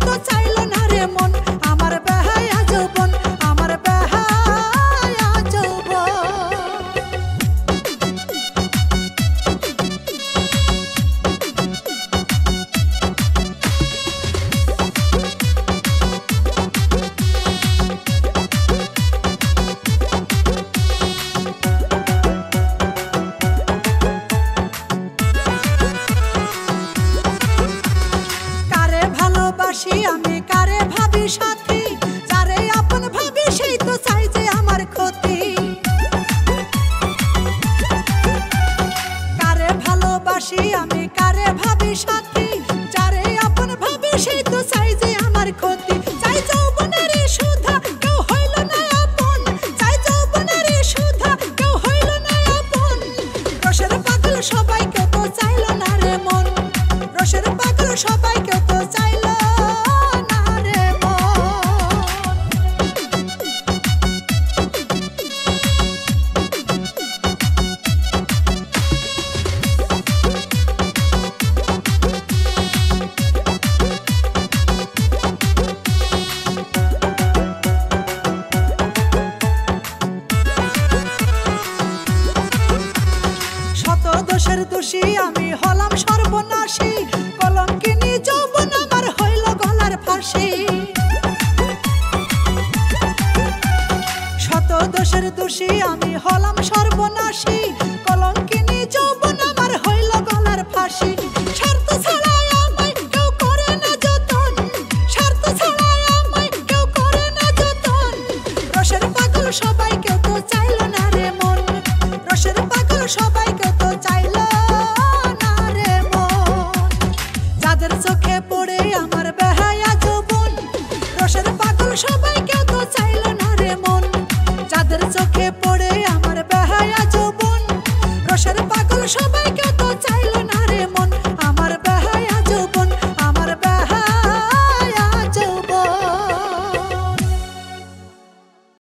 তো চাইলো না রে মন আমার বেহায়া যৌবন আমার বেহায়া যৌবন আমি কারে ভাবি সাথী যারে আপন ভাবি সেই তো চাই যে আমার ক্ষতি কারে ভালোবাসি আমি কারে ভাবি সাথী যারে আপন ভাবি সেই তো চাই যে আমার ক্ষতি চাই যৌবনের সুধা কেউ হইল না আপন চাই যৌবনের সুধা কেউ হইল না আপন রসের পাগল সবাই কেউ তো চাইল না রে মন রসের পাগল সবাই কেউ তো চাইল দোষের দোষী আমি হলাম সর্বনাশী কলঙ্কিনী যৌবন আমার হইল গলার ফাঁসি শত দোষের দোষী আমি হলাম সর্বনাশী